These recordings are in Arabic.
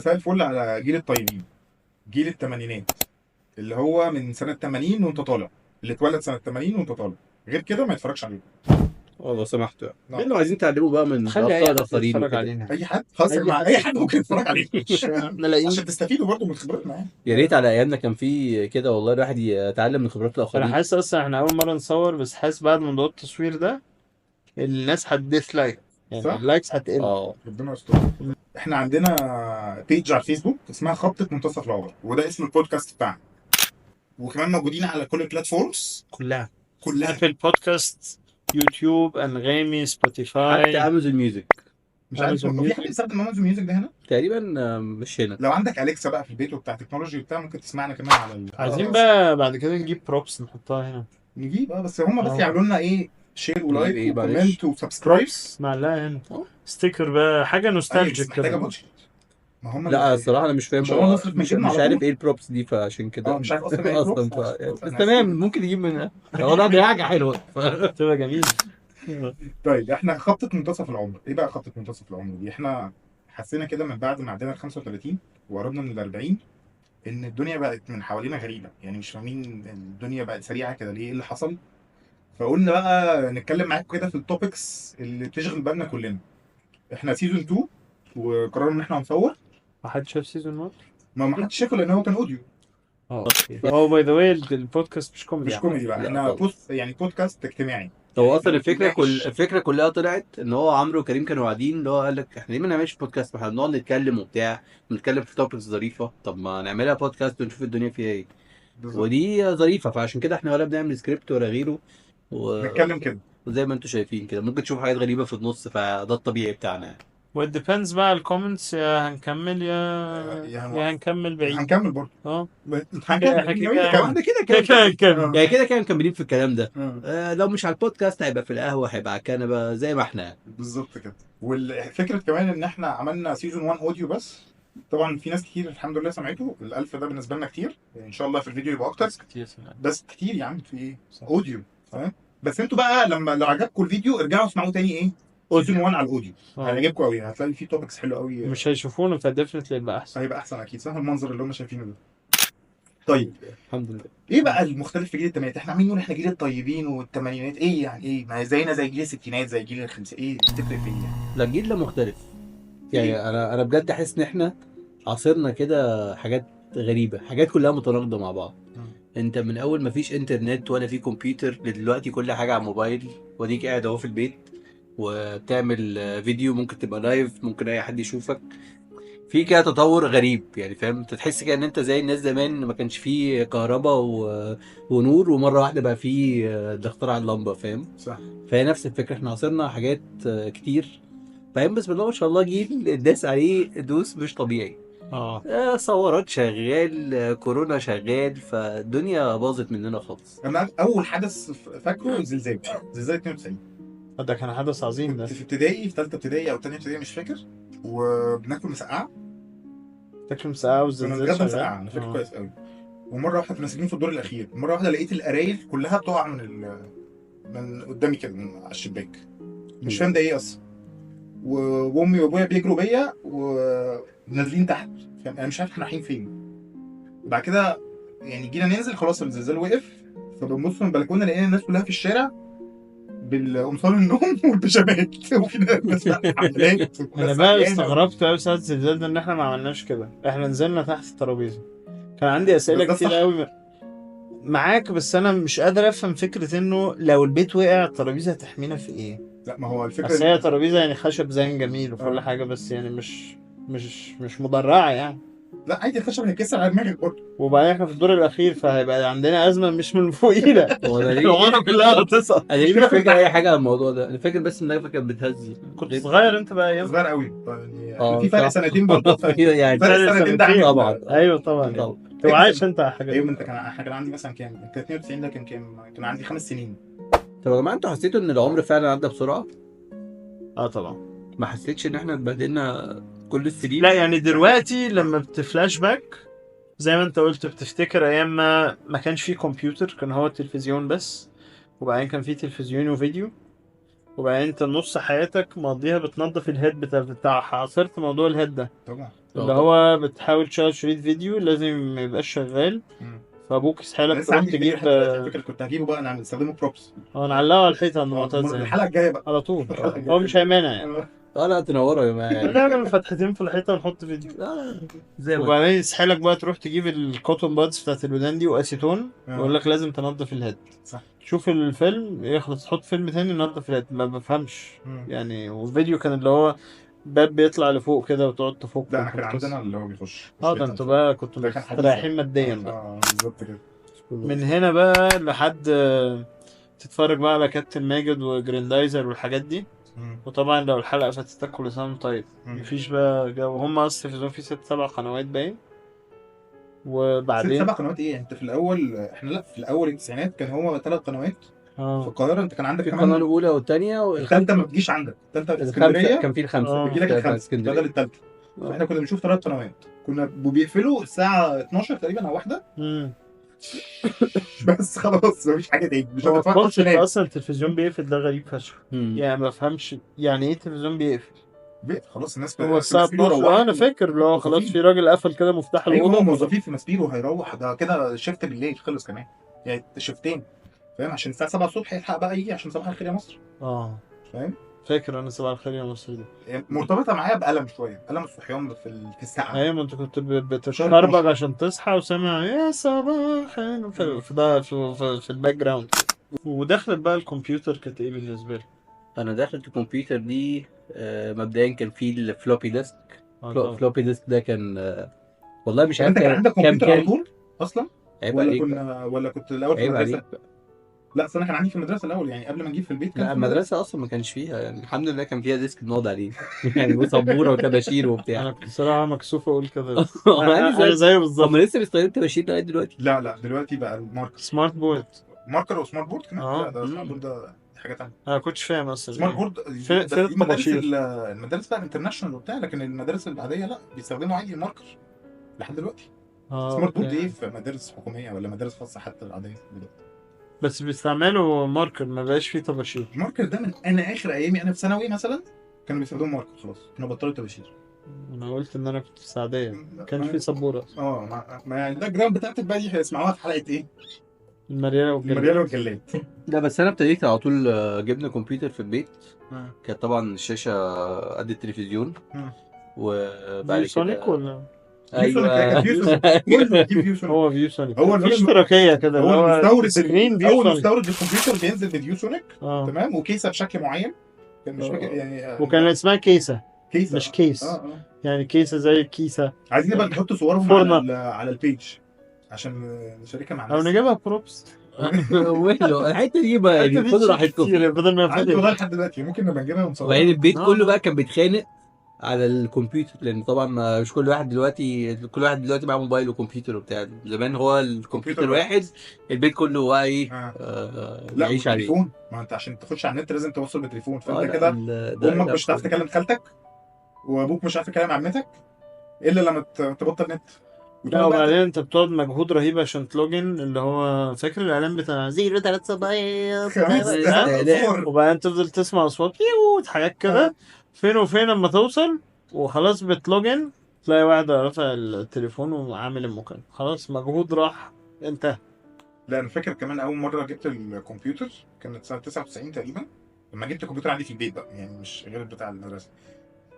مساء الفل على جيل الطيبين، جيل الثمانينات اللي هو من سنة 80 وانت طالع، اللي اتولد سنة 80 وانت طالع، غير كده ما يتفرجش عليه. والله سمحتوا نعم. لانه عايزين تعلموا بقى من خلي اي ابطال حد الاخرين يتفرج وكده. علينا. اي حد خلاص، أي مع حد. اي حد ممكن يتفرج عليه احنا لاقيين. عشان تستفيدوا برضه من خبرتنا يعني. يا ريت على ايامنا كان في كده والله، الواحد يتعلم من خبرات انا الاخرين. حاسس اصلا احنا اول مره نصور، بس حاسس بعد موضوع التصوير ده الناس هتديسلايك، يعني صح؟ اللايكس هتقل. اه ربنا يستر. احنا عندنا بيج على الفيسبوك اسمها خبطة منتصف العمر، وده اسم البودكاست بتاعنا، وكمان موجودين على كل البلاتفورمز كلها كلها. ابل بودكاست، يوتيوب، انغامي، حتى سبوتيفاي، امازون ميوزك مش عارف أمازون هو في ميوزك. حد بيستخدم امازون ميوزك ده هنا؟ تقريبا. مش هنا. لو عندك اليكسا بقى في البيت وبتاع تكنولوجي وبتاع ممكن تسمعنا كمان على عايزين بقى بعد كده نجيب بروبس نحطها هنا نجيب بس هم بس اه. يعملوا لنا ايه، شير نجيب ولايك إيه معلش؟ وكومنت وسبسكرايب. معلقه هنا اه. ستيكر بقى، حاجه بس نوستالجيك محتاجه كده. بادجت. ما هم لا الصراحه انا مش فاهم، مش هو نصرف من مش جيبنا على عارف طول؟ ايه البروبس دي، فعشان كده مش عارف اصلا ايه اصلا البروبس. بس تمام ممكن نجيب منها. والله دي حاجه حلوه. تبقى جميل. طيب احنا خبطة منتصف العمر، ايه بقى خبطة منتصف العمر دي؟ احنا حسينا كده من بعد ما عدينا ال 35 وقربنا من ال 40 ان الدنيا بقت من حوالينا غريبة، يعني مش فاهمين الدنيا بقت سريعة كده ليه، ايه اللي حصل؟ فقلنا بقى نتكلم معاكم كده في التوبكس اللي بتشغل بالنا كلنا. احنا سيزون 2 وقررنا ان احنا هنصور. ما حد شاف سيزون 1؟ ما حدش شافه لان هو كان اوديو هو باي ذا واي البودكاست مش كوميدي مش يعني. كوميدي بقى، لا احنا خالص. يعني بودكاست اجتماعي. هو يعني اصلا إحنا بنناقش- الفكره كلها طلعت ان هو عمرو وكريم كانوا قاعدين، اللي هو قال لك احنا ليه ما نعملش بودكاست؟ ما احنا بنقعد نتكلم وبتاع، بنتكلم في توبكس ظريفه، طب ما نعملها بودكاست ونشوف الدنيا فيها ايه. بالظبط. ودي ظريفه، فعشان كده احنا ولا بنعمل سكريبت ولا غيره و... نتكلم كده. وزي ما انتم شايفين كده ممكن تشوف حاجات غريبه في النص، فده الطبيعي بتاعنا يعني. وات ديبيندز بقى على الكومنتس، يا هنكمل يعني يا هنكمل بعيد. هنكمل برضه. اه هنكمل إحنا كده ناويين هو نكمل. احنا كده هنكمل. يعني كده مكملين في الكلام ده. آه. لو مش على البودكاست هيبقى في القهوه، هيبقى على الكنبه زي ما احنا يعني. بالظبط كده. والفكره كمان ان احنا عملنا سيزون 1 اوديو بس، طبعا في ناس كتير الحمد لله سمعته، ال1000 ده بالنسبه لنا كتير، ان شاء الله في الفيديو يبقى اكتر. كتير سمعت. بس كتير يا عم في ايه، اوديو فاهم. بس انتوا بقى لو عجبكم الفيديو ارجعوا اسمعوه تاني ايه، سيزون 1 على الاوديو. هيعجبكم قوي، هتلاقي فيه توبكس حلو قوي. مش هيشوفونا فديفنتلي يبقى احسن. هيبقى احسن اكيد، صح المنظر اللي هم شايفينه ده. طيب الحمد لله. ايه بقى المختلف في جيل الثمانينات؟ احنا عاملين نقول احنا جيل الطيبين والثمانينات، ايه يعني ايه؟ ما هي زينا زي جيل الستينات زي جيل الخمسينات، ايه تفرق في ايه يعني؟ لا الجيل ده مختلف إيه؟ يعني. انا بجد احس ان احنا عاصرنا كده حاجات غريبه، حاجات كلها متناقضه مع بعض. انت من اول ما فيش انترنت ولا في كمبيوتر دلوقتي كل حاجه على الموبايل، وديك قاعد اهو في البيت وبتعمل فيديو، ممكن تبقى لايف، ممكن اي حد يشوفك. في كده تطور غريب يعني، فاهم؟ انت تحس كده ان انت زي الناس زمان ما كانش فيه كهرباء ونور، ومره واحده بقى فيه ده اختراع اللمبه، فاهم؟ صح. فهي نفس الفكره، احنا عاصرنا حاجات كتير، فاهم؟ بسم الله ما شاء الله جيل الناس عليه دوس مش طبيعي. صورات شغال، كورونا شغال، فالدنيا باظت مننا خالص. انا اول حدث فاكره زلزال 92. ده كان حدث عظيم ده. كنت في ابتدائي، في ثالثه ابتدائي او ثانيه ابتدائي مش فاكر، وبناكل مسقعه. تاكل مسقعه كنا والزلزال بنتغدى شغال. مسقعه، انا فاكر كويس قوي. ومره واحده كنا ساكنين في الدور الاخير، مره واحده لقيت القرايل كلها بتقع من قدامي كده من على الشباك، مش فاهم ده ايه اصلا. وامي وابويا بيجروا بيا ونازلين تحت، فاهم؟ انا مش عارف احنا رايحين فين. بعد كده يعني جينا ننزل خلاص الزلزال وقف، فبنبص من البلكونه لقينا الناس كلها في الشارع بالقمصان النوم والبيجامات، وفي ناس بقى حملات. انا بقى استغربت قوي ساعه الزلزال ده ان احنا ما عملناش كده، احنا نزلنا تحت الترابيزه. كان عندي اسئله بس ده كتير صح. قوي معاك، بس انا مش قادر افهم فكره انه لو البيت وقع الترابيزه هتحمينا في ايه؟ لا ما هو الفكره بس هي ترابيزه يعني خشب زين جميل وكل حاجه، بس يعني مش مدرعه يعني. لا عادي الخشب هيتكسر على دماغك برضه. وبعدين احنا في الدور الاخير، فهيبقى عندنا ازمه مش من فوقينا. هو انا ليه الغرفه كلها هتسقط. انا ليه مش فاكر اي حاجه عن الموضوع ده؟ انا فاكر بس ان كانت بتهز. كنت صغير انت بقى ايام. صغير قوي يعني، احنا في فرق صح. سنتين برضه يعني فرق سنتين ده عامل طبعا. ايوه طبعا. طبعا. انت عايش انت على حاجه. ايوه انت كان عندي مثلا كام؟ انت 92 ده كان كام؟ كان عندي 5 سنين. طب يا جماعه انتوا حسيتوا ان العمر فعلا عدى بسرعه؟ طبعا. ما حسيتش ان احنا اتبهدلنا كل السنين؟ لا يعني دلوقتي لما بتفلاش باك زي ما انت قلت، بتفتكر ايام ما كانش فيه كمبيوتر، كان هو التلفزيون بس، وبعدين كان فيه تلفزيون وفيديو، وبعدين انت نص حياتك مقضيها بتنظف الهيد بتاع عصرت موضوع الهيد ده. طبعا. اللي هو بتحاول تشغل شريط فيديو لازم ما يبقاش شغال، فابوك يسحلك لسه تروح عندي تجيب الفكره كنت هجيبه بقى نعمل نستخدمه بروبس نعلقه على الحيطه عند معتز يعني. الحلقه الجايه بقى على طول الحلقة الجاية. هو مش هيمانع يعني. لا تنوروا يا جماعه يعني. نعمل فتحتين في الحيطه ونحط فيديو. لا زي ما وبعدين يسحلك بقى تروح تجيب الكوتون بادز بتاعت الودان دي واسيتون، ويقول لك لازم تنظف الهيد. صح. شوف الفيلم يخلص تحط فيلم تاني ننظف الهيد، ما بفهمش يعني. والفيديو كان اللي هو باب بيطلع لفوق كده وتقعد تفك. لا انا كان عندنا اللي هو بيخش ده انتوا بقى كنتوا ده كان حديث مستريحين ماديا بقى. بالظبط كده. من هنا بقى لحد تتفرج بقى على كابتن ماجد وجريندايزر والحاجات دي. وطبعا لو الحلقه فاتتك كل سنه وانت طيب. مفيش بقى جو، هم اصلا التلفزيون فيه 6-7 قنوات باين. وبعدين 7 قنوات ايه؟ انت في الاول احنا لا في الاول التسعينات كان هو 3 قنوات في القاهره. انت كان عندك في كمان القناه الاولى والثانيه الثالثه ما بتجيش عندك. الثالثه في اسكندريه كان في الخمسه بيجي لك الخمسه بدل الثالثه. فاحنا كنا بنشوف 3 قنوات، كنا وبيقفلوا الساعه 12 تقريبا او واحده. بس خلاص مفيش حاجه تاني مش هتتفرج تاني. اصلا التلفزيون بيقفل ده غريب فشخ يعني. ما بفهمش يعني ايه التلفزيون بيقفل خلاص الناس هو الساعه 12. انا فاكر اللي هو خلاص في راجل قفل كده مفتاح الاوضه. ايوه موظفين في ماسبيرو هيروح ده كده شيفت بالليل خلص كمان يعني شيفتين فاهم، عشان الساعه 7 الصبح يلحق بقى يجي عشان صباح الخير يا مصر. فاهم. فاكر انا صباح الخير يا مصر دي يعني مرتبطه معايا بألم شويه، ألم الصحيان في الساعه. ايوه ما انت كنت بتشربك عشان تصحى وسامع يا صباح في ده في الباك جراوند. ودخلت بقى الكمبيوتر كانت ايه بالنسبه لي؟ انا دخلت الكمبيوتر دي مبدئيا كان في الفلوبي ديسك. فلوبي ديسك ده كان والله مش عارف. انت كان عندك كمبيوتر على طول اصلا ولا كنت الاول في المدرسه؟ لا اصل انا كان عندي في المدرسه الاول يعني قبل ما نجيب في البيت. كان لا المدرسه اصلا ما كانش فيها يعني الحمد لله كان فيها ديسك بنقعد عليه يعني وسبوره وطباشير وبتاع. انا كنت صراحه مكسوف اقول كده. انا زيه بالظبط. هم لسه بيستخدموا طباشير لغايه دلوقتي؟ لا دلوقتي بقى الماركر سمارت بورد. ماركر وسمارت بورد كمان. لا ده سمارت بورد ده حاجه ثانيه. انا كنتش فاهم اصلا سمارت بورد المدارس بقى الانترناشونال وبتاع، لكن المدارس العاديه لا بيستخدموا عادي الماركر لحد دلوقتي. سمارت بورد ايه في مدارس حكوميه ولا مدارس خاصه حتى العاديه دلوقتي بس بيستعملوا ماركر ما بقاش فيه طباشير. الماركر ده من انا اخر ايامي انا في ثانوي مثلا كانوا بيستخدموا ماركر خلاص كانوا بطلوا طباشير. انا قلت ان انا كنت في السعوديه ما كانش فيه سبوره. ما يعني ده الجراوند بتاعتك بقى دي هيسمعوها في حلقه ايه؟ المريالة والجلاد. لا بس انا ابتديت على طول جبنا كمبيوتر في البيت. كانت طبعا الشاشه قد التلفزيون. وبعد سونيك ولا ايوه هو فيو سونيك هو في اشتراكيه كده هو المستورد سكرين اول مستورد للكمبيوتر بينزل فيديو سونيك. تمام وكيسه بشكل معين كان مش فاكر يعني وكان اسمها كيسه مش كيس. يعني كيسه زي الكيسه. عايزين نبقى نحط صورهم على البيج عشان نشاركها مع الناس او نجيبها بروبس. ويلو الحته دي بقى يعني خدوا راحتكم بدل ما عندي والله لحد دلوقتي ممكن نبقى نجيبها ونصورها. وبعدين البيت كله بقى كان بيتخانق على الكمبيوتر لان طبعا مش كل واحد دلوقتي معاه موبايل وكمبيوتر وبتاع. زمان هو الكمبيوتر واحد البيت كله بقى ايه يعيش عليه. تليفون ما انت عشان تخش على النت لازم توصل بتليفون فانت كده امك مش هتعرف تكلم خالتك وابوك مش عارف يكلم عمتك الا لما تبطل نت. لا وبعدين انت بتقعد مجهود رهيب عشان تلوجن اللي هو فاكر الاعلان بتاع 03 وبعدين تفضل تسمع اصوات حاجات كده فين وفين لما توصل وخلاص بتلوجن تلاقي واحد رافع التليفون وعامل المكالمة خلاص مجهود راح انتهى. لا انا فاكر كمان اول مره جبت الكمبيوتر كانت سنه 99 تقريبا لما جبت الكمبيوتر عندي في البيت بقى يعني مش غير بتاع المدرسه.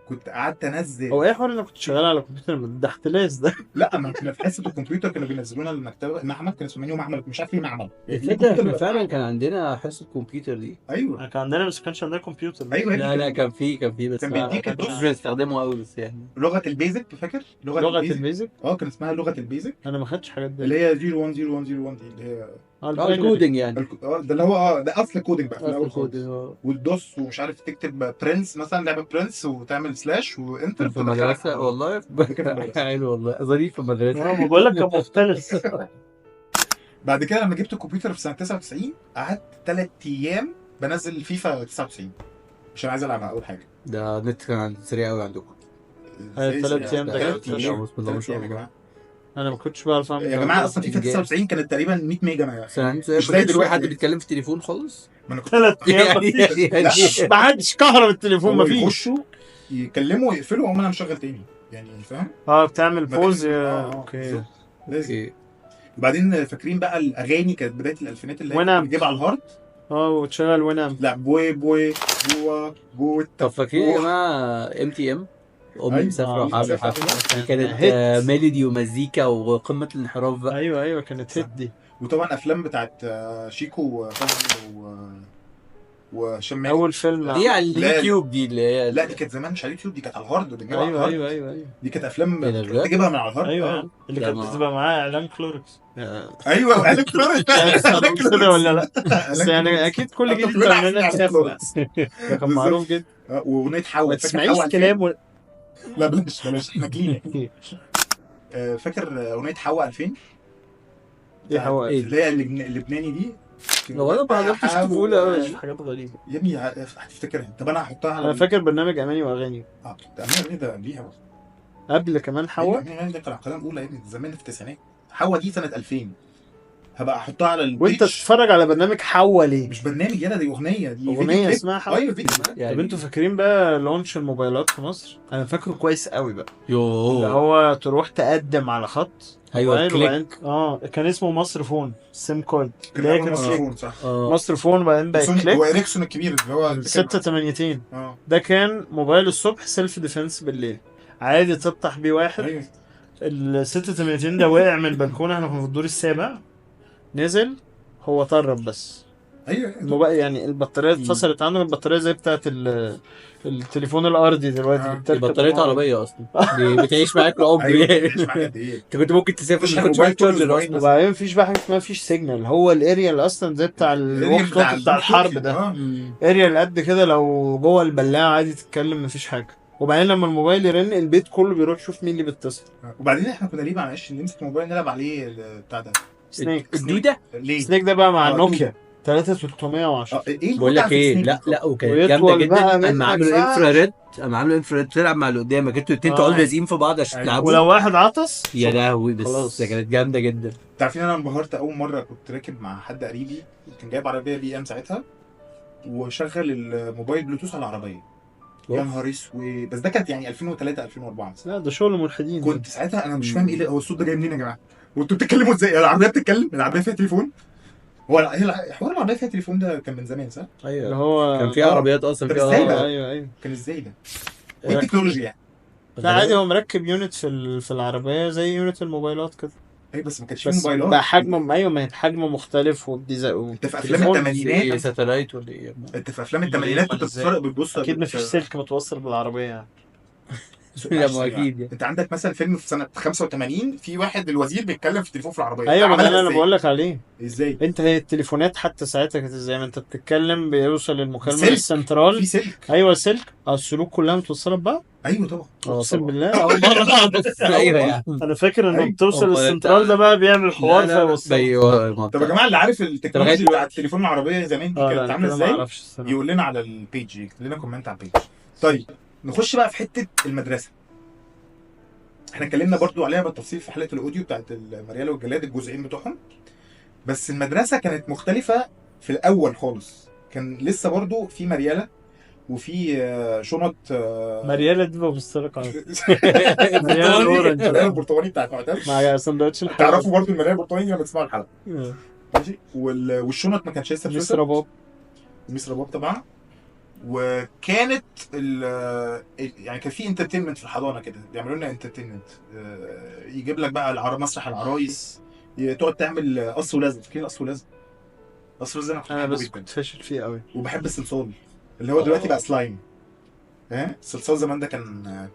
كنت قعدت انزل هو ايه حوار انك كنت شغال على كمبيوتر ده احتلاس ده؟ لا ما كنا في حصه الكمبيوتر كانوا بينزلونا المكتبه المعمل كانوا مسمينه معمل مش عارف ليه معمل. الفكره فعلا كان عندنا حصه كمبيوتر دي. ايوه كان عندنا بس ما كانش عندنا كمبيوتر. ايوه لا كان في بس كان بيديك مش بنستخدمه قوي بس يعني لغه البيزك فاكر لغه البيزك كان اسمها لغه البيزك. انا ما خدتش حاجات دي اللي هي 01001 دي اللي هي الكودنج يعني ده اللي هو ده اصل الكودنج بقى في الاول خالص. والدوس ومش عارف تكتب برنس مثلا لعبه برنس وتعمل سلاش وانتر في المدرسه والله حلو والله ظريف في المدرسه. انا بقول لك كان مختلف. بعد كده لما جبت الكمبيوتر في سنه 99 قعدت 3 ايام بنزل فيفا 99 عشان عايز العبها اول حاجه. ده النت كان سريع قوي عندكم. 3 ايام ده بسم الله ما شاء الله. انا ما كنتش بعرف اعمل يا جماعه اصلا فيفا 99 كانت تقريبا 100 ميجا مش زي دلوقتي حد بيتكلم في التليفون خالص. ما انا كنت 3 ايام ما حدش كهرب التليفون ما فيش. يخشوا يكلموا ويقفلوا واقوم انا مشغل تاني يعني فاهم؟ بتعمل بوز اوكي اوكي. لازم. اوكي. وبعدين فاكرين بقى الاغاني كانت بدايه الالفينات اللي هي وينامب. كنت بتجيب على الهارد. وتشغل وينامب. لا بوي بوي بوا طب فاكرين يا جماعه MTM؟ امي أيوة. مسافره آه، وحامل مسافرة. حفله، دي كان كانت هيت. ميلودي ومزيكا وقمه الانحراف بقى. ايوه كانت هيت دي. وطبعا افلام بتاعت شيكو وفهمي وهشام ماجد. اول فيلم. دي على لا. اليوتيوب دي اللي هي لا دي كانت زمان مش على اليوتيوب، دي كانت على الهارد بنجيبها على ايوه الهارد. ايوه دي كانت افلام إيه ده بجد؟ تجيبها من على الهارد. ايوه اللي لا، كانت ما- بتبقى معاه اعلان كلوركس. ايوه وقالك كده ولا لا؟ بس يعني اكيد كل جيل كلنا عارفين الثمانينات إعلان شافه. كلوركس. ده كان بالظبط. معروف جدا. واغنيه ما حوا. فاكر تسمعيش حوا كلام 2000؟ لا بلاش احنا جينا. فاكر اغنيه حوا 2000 دي حوار. إيه؟ اللي هي اللبناني دي. هو انا ما حضرتش طفوله حوا. قوي، حاجات غريبه. يا ابني هتفتكرها. طب انا هحطها على انا فاكر برنامج اماني واغاني ده أمير ده قبليها بقى. قبل كمان حوا. أمير ده كان على القناه الاولى يا ابني زمان في التسعينات. حوا دي سنه 2000. هبقى احطها على وانت البيج. تتفرج على برنامج حوا ليه؟ مش برنامج يلا، دي اغنيه، دي أغنية فيديو كليب. اسمها حوا؟ ايوه فيديو كليب. يعني طب انتوا فاكرين بقى لونش الموبايلات في مصر؟ انا فاكره كويس قوي بقى. اللي يوه. هو تروح تقدم على خط أيوة، موبايل كليك. وبعدين كان اسمه مصر فون سيم كارد. كان اللي هي أول كانت مصر فون صح. مصر فون وبعدين بقت هو كليك. اريكسون الكبير اللي هو 682. اه ده كان موبايل الصبح سيلف ديفense بالليل عادي تفتح بيه واحد. ايوه ال 86 ده وقع من البلكونه، احنا كنا في الدور السابع، نزل هو طرب بس ايوه الموبايل، يعني البطاريه اتفصلت عنه. البطاريه زي بتاعت التليفون الارضي دلوقتي آه. بتركب بطارية معاه. عربية أصلا دي بتعيش معاك العمر ايوه يعني. مش معاك قد ايه. أنت كنت ممكن تسافر مش ما كنتش الموبايل معاك كله تشارجر أسبوعين أصلا. وبعدين مفيش بقى حاجه اسمها فيش سيجنال، هو الاريال اصلا زي بتاع الوك توك بتاع الحرب ده. اريال قد كده، لو جوه البلاعه عادي تتكلم مفيش حاجه. وبعدين لما الموبايل يرن البيت كله بيروح يشوف مين اللي بيتصل. وبعدين احنا كنا ليه معلش نمسك الموبايل نلعب عليه بتاع ده سنيك. الدودة. ليه؟ سنيك ده بقى مع آه، نوكيا 3310. ايه بقول لك ايه، لا وكانت جامده ويطول بقى جدا. منك اما عملوا بقى. انفراريد، تلعب مع اللي قدامك، انتوا الاتنين تقعدوا لازقين في بعض عشان أيوة. تلعبوا. ولو واحد عطس يا لهوي خلاص. بس كانت جامده جدا. عارفين انا انبهرت اول مره كنت راكب مع حد قريبي كان جايب عربيه بي ام ساعتها وشغل الموبايل بلوتوث على العربيه. يا نهار اسود. بس ده كانت يعني 2003 2004 مثلا. لا ده شغل ملحدين. كنت ساعتها انا مش فاهم ايه هو الصوت ده جاي منين يا جماعه؟ وانتوا بتتكلموا ازاي؟ العربيه بتتكلم؟ العربيه فيها تليفون؟ حوار العربيه فيها تليفون ده كان من زمان صح؟ ايوه اللي هو كان في عربيات اصلا طب فيها ازاي بقى؟ ايوه كان ازاي ده؟ ايه التكنولوجيا يعني؟ لا عادي هو مركب يونت في العربيه زي يونت الموبايلات كده. اي بس ما كانش فيه بس موبايلات. بقى حجمه ايوه، ما هي حجمه مختلف وبديزاين. انت في افلام الثمانينات ايه ساتلايت ولا ايه؟ انت في افلام الثمانينات كنت بتتفرج بتبص اكيد مفيش سلك متوصل بالعربيه يعني. لا ما اكيد يعني. انت عندك مثلا فيلم في سنه 85 في واحد الوزير بيتكلم في التليفون في العربيه. ايوه ما عملها ده انا ازاي؟ بقول لك عليه. ازاي؟ انت هي التليفونات حتى ساعتها كانت ازاي؟ ما انت بتتكلم بيوصل المكالمه سلك. للسنترال. في سلك. ايوه سلك. السلوك كلها متوصله ببعض. ايوه طبعا. اقسم بالله اول مره اعرف. ايوه يعني. انا فاكر انه أيوة. بتوصل أمال للسنترال ده بقى بيعمل حوار فيوصل. ايوه طب يا جماعه اللي عارف التكنولوجيا لغاية- بتاعت التليفون العربيه زمان دي لا كانت عامله كده ما ازاي؟ اعرفش الصراحه. يقول لنا على البيج، يكتب لنا كومنت على البيج. طيب نخش بقى في حته المدرسه. احنا اتكلمنا برضو عليها بالتفصيل في حلقه الاوديو بتاعت المرياله والجلاد الجزئين بتوعهم. بس المدرسه كانت مختلفه في الاول خالص. كان لسه برضو في مرياله وفي شنط مريالة دي ببص لك على مرياله الأورنج. البرتقالي بتاعت معتز. مع سندوتش الحلوى. تعرفوا برضو المرياله البرتقالي لما تسمعوا الحلقه ماشي. والشنط ما كانتش لسه ميس بتوصل. رباب. ميس رباب طبعا. وكانت يعني كان في انترتينمنت في الحضانه كده بيعملوا لنا انترتينمنت. يجيب لك بقى مسرح العرايس، تقعد تعمل قص ولزق. فاكرين قص ولزق؟ قص ولزق انا كنت انا بحبه بس جدا كنت فاشل فيه قوي. وبحب الصلصال اللي هو دلوقتي بقى سلايم. الصلصال زمان ده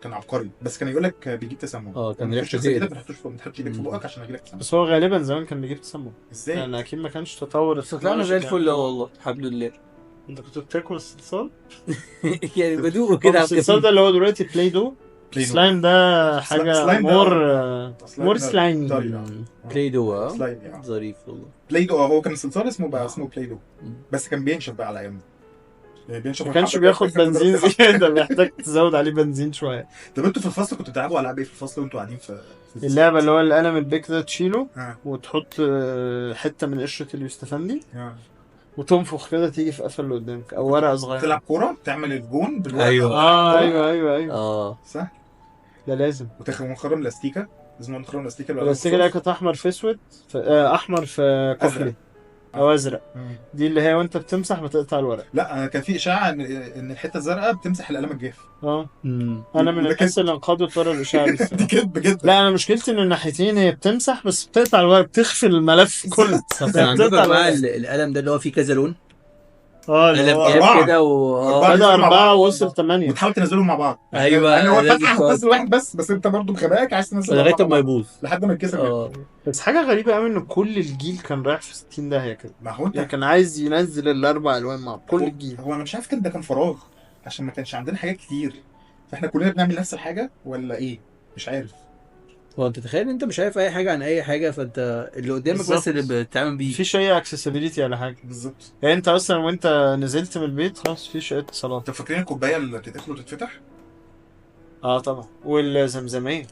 كان عبقري بس كان يقول لك بيجيب تسمم. كان ريحته ريحته كده تقيل. ما تحطش ايدك في بقك عشان يجيلك تسمم. بس هو غالبا زمان كان بيجيب تسمم. ازاي؟ لان اكيد ما كانش تطور. بس طلعنا زي الفل والله الحمد لله. انت كنت بتاكل الصلصال؟ يعني بدوقه كده. الصلصال ده اللي هو دلوقتي بلاي دو. سلايم ده حاجه سلايم ده- مور سلايم. بلاي دو سلايم يعني. ظريف والله. بلاي دو هو كان الصلصال اسمه بلاي دو. بس كان بينشف بقى على ايامنا. يعني بينشف ما كانش بياخد بنزين زياده، محتاج تزود عليه بنزين شويه. طب انتوا في الفصل كنتوا بتلعبوا العاب ايه في الفصل وانتوا قاعدين في اللعبه اللي هو القلم البيك ده تشيله ها وتحط حته من قشره اليوستفندي ها وتنفخ كده تيجي في قفل اللي قدامك او ورقه صغيره. تلعب كوره تعمل الجون بالورقه. أيوة. ايوه اه صح. ده لازم. ونخرم الاستيكه، لازم نخرم الاستيكه الاستيكه اللي كانت احمر في اسود احمر في كحلي او ازرق، دي اللي هي وانت بتمسح بتقطع الورق. لا انا كان في اشاعه ان الحته الزرقاء بتمسح القلم الجاف. انا من الناس اللي انقضت ورا الاشاعه دي. دي كدب جدا. لا انا مشكلتي ان الناحيتين هي بتمسح بس بتقطع الورق، بتخفي الملف كله. طب كان عندكم يا جماعه القلم ده اللي هو فيه كذا لون؟ اللي قلم هو جاف كده بدأ 4 ووصل 8 وتحاول تنزلهم مع بعض. ايوه يعني هو لازم فتح نزل واحد بس انت برضه بغبائك عايز تنزل لغايه ما يبوظ لحد ما يتكسر. بس حاجه غريبه قوي ان كل الجيل كان رايح في 60 داهيه كده. ما هو انت يعني كان عايز ينزل ال4 الوان مع كل الجيل. هو انا مش عارف كده، ده كان فراغ عشان ما كانش عندنا حاجات كتير، فاحنا كلنا بنعمل نفس الحاجه ولا ايه؟ مش عارف. هو انت تخيل ان انت مش عارف اي حاجه عن اي حاجه، فانت اللي قدامك بالظبط. بس اللي بتتعامل بيه. مفيش اي اكسسبيليتي ولا حاجه. بالظبط. يعني انت اصلا وانت نزلت من البيت خلاص مفيش اي اتصالات. انت فاكرين الكوبايه اللي بتتقفل وتتفتح؟ طبعا، والزمزميه.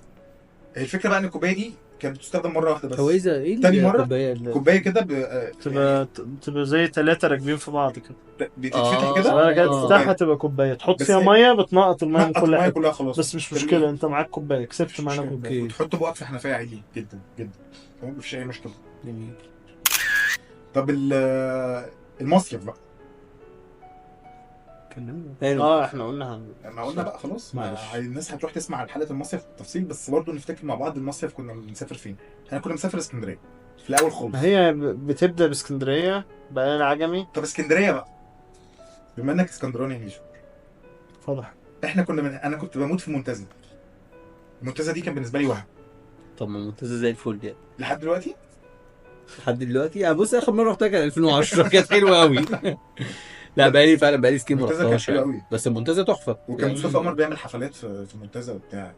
هي الفكره بقى ان الكوبايه دي كانت بتستخدم مره واحده بس. هو ايه تاني مرة الكوبايه كوبايه كده تبقى زي 3 راكبين في بعض كده، بتتفتح كده. بعد كده تفتحها تبقى كوبايه، تحط فيها ميه بتنقط الميه من كل حته كلها خلاص. بس مش مشكله، انت معاك كوبايه، كسبت معانا كوبايه. وتحط بقك في حنفيه عادي جدا جدا، مفيش اي مشكله. جميل. طب المصيف بقى احنا قلنا ما قلنا بقى خلاص، الناس هتروح تسمع عن حلقه المصيف بالتفصيل، بس برضه نفتكر مع بعض المصيف كنا بنسافر فين. احنا كنا بنسافر اسكندريه في الاول خالص. هي بتبدا باسكندريه بعدين العجمي. طب اسكندريه بقى، بما انك اسكندراني يا ميشو، فضح. احنا انا كنت بموت في المنتزه. المنتزه دي كان بالنسبه لي وهم. طب ما المنتزه زي الفل يعني لحد دلوقتي. يعني بص اخر مره رحتها كان 2010 كانت حلوه قوي. لا بقالي سكين ما رحتهاش يعني. بس المنتزه تحفه. وكان مصطفى قمر بيعمل حفلات في المنتزه وبتاع،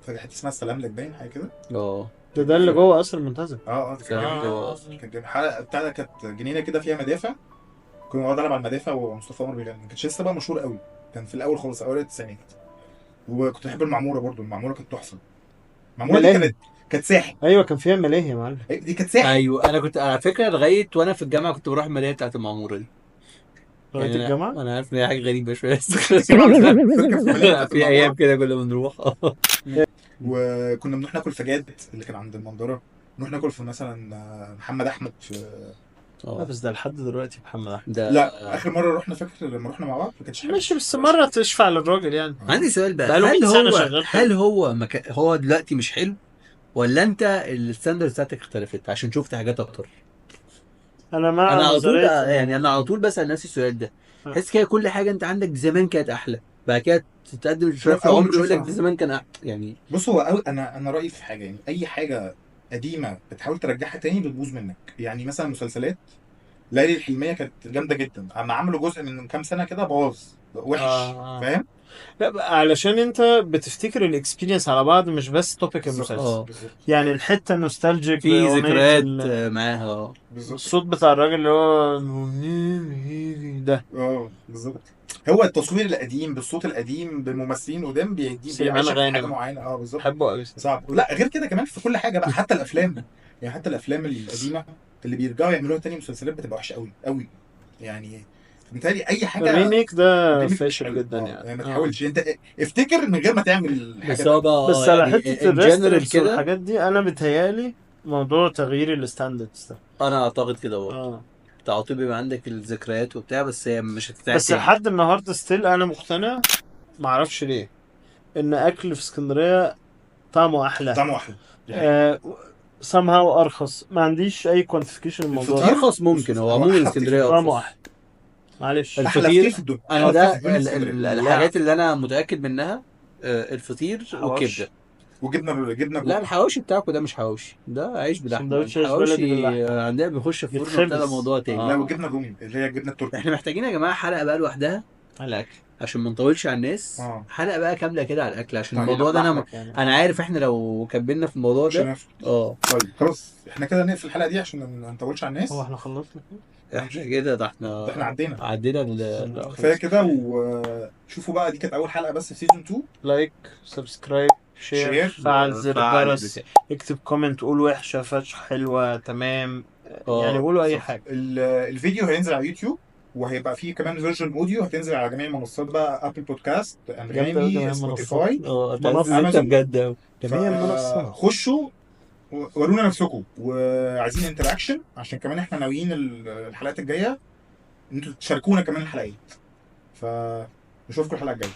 فاكر حته اسمها السلام لك باين حاجه كده. ده اللي جوه قصر المنتزه. كان جميل. حلقه بتاع كانت جنينه كده فيها مدافع، كنا بنقعد نلعب على المدافع ومصطفى قمر بيغني. ما كانش لسه بقى مشهور قوي، كان في الاول خالص اوائل التسعينات. وكنت بحب المعموره برضو، المعموره كانت تحفه. المعموره دي كانت ساحل. ايوه كان فيها ملاهي يا معلم. دي كانت ساحل. ايوه انا كنت على فكره لغايه وانا في الجامعه كنت بروح الملاهي بتاعت المعموره دي. لغايه الجامعه؟ انا عارف ان هي حاجه غريبه شويه بس في ايام كده كنا بنروح. وكنا بنروح ناكل فجاد اللي كان عند المنظره، نروح ناكل في مثلا محمد احمد في بس ده لحد دلوقتي محمد احمد. لا اخر مره رحنا، فاكر لما رحنا مع بعض ما كانش ماشي، بس مره تشفع للراجل يعني. عندي سؤال بقى، هل هو هو دلوقتي مش حلو ولا انت الستاندرد بتاعتك اختلفت عشان شفت حاجات اكتر؟ انا على طول يعني انا على طول بسال نفسي السؤال ده. حس كده كل حاجه انت عندك زمان كانت احلى، بعد كده تتقدم شويه في العمر يقول لك زمان كان احلى يعني. بص هو انا رايي في حاجه، يعني اي حاجه قديمه بتحاول ترجعها تاني بتبوظ منك. يعني مثلا مسلسلات ليالي الحلميه كانت جامده جدا، اما عملوا جزء من كام سنه كده باظ وحش. فاهم؟ لا علشان انت بتفتكر الاكسبيرينس على بعض، مش بس توبيك المسلسل. يعني الحته النوستالجيك في ذكريات معاها. الصوت بتاع الراجل اللي هو ده. بالظبط. هو التصوير القديم بالصوت القديم بممثلين قدام بيدي حاجه معينه. بالظبط. بحبه قوي. صعب. لا غير كده كمان في كل حاجه بقى، حتى الافلام. يعني حتى الافلام القديمه اللي بيرجعوا يعملوها تاني مسلسلات بتبقى وحشه قوي قوي. يعني بالتالي اي حاجه الريميك ده فاشل جدا يعني. ما تحاولش انت افتكر من غير ما تعمل حاجه. بس على حته الريستريكس والحاجات دي انا بتهيالي موضوع تغيير الستاندردز ده. انا اعتقد كده برضه. تعاطي بيبقى عندك الذكريات وبتاع، بس هي مش هتتعمل. بس لحد النهارده ستيل انا مقتنع، ما اعرفش ليه، ان اكل في اسكندريه طعمه احلى. somehow ارخص. ما عنديش اي كوانتيفيكيشن الموضوع. ارخص ممكن، هو عموما اسكندريه طعمه احلى. معلش الفطير انا ده الحاجات اللي انا متاكد منها. الفطير والكبده وجبنه. لا الحواوشي بتاعكم ده مش حواوشي، ده عيش بلحمه. الحواوشي عندنا بيخش في فرن ده موضوع تاني. لا وجبنه رومي اللي هي الجبنه التركي. احنا محتاجين يا جماعه حلقه بقى لوحدها على الاكل عشان ما نطولش على الناس. حلقه بقى كامله كده على الاكل عشان الموضوع ده انا عارف احنا لو كملنا في الموضوع ده طيب خلاص احنا كده نقفل الحلقه دي عشان ما نطولش على الناس. هو احنا خلصنا احنا كده ده احنا عدينا كفايه كده. وشوفوا بقى دي كانت اول حلقه بس في سيزون 2. لايك سبسكرايب شير فعل زر الجرس، اكتب كومنت، قول وحشه فشخ حلوه تمام. يعني قولوا اي حاجه. الفيديو هينزل على يوتيوب وهيبقى فيه كمان فيرجن اوديو هتنزل على جميع المنصات بقى، ابل بودكاست، جامدة أوي انغامي، جميع سبوتيفاي. تعرف انت أمازون. بجد أوي. جميع المنصات. خشوا ورونا نفسكم، وعايزين انتراكشن عشان كمان احنا ناويين الحلقات الجايه ان انتوا تشاركونا كمان الحلقات. فنشوفكم الحلقه الجايه.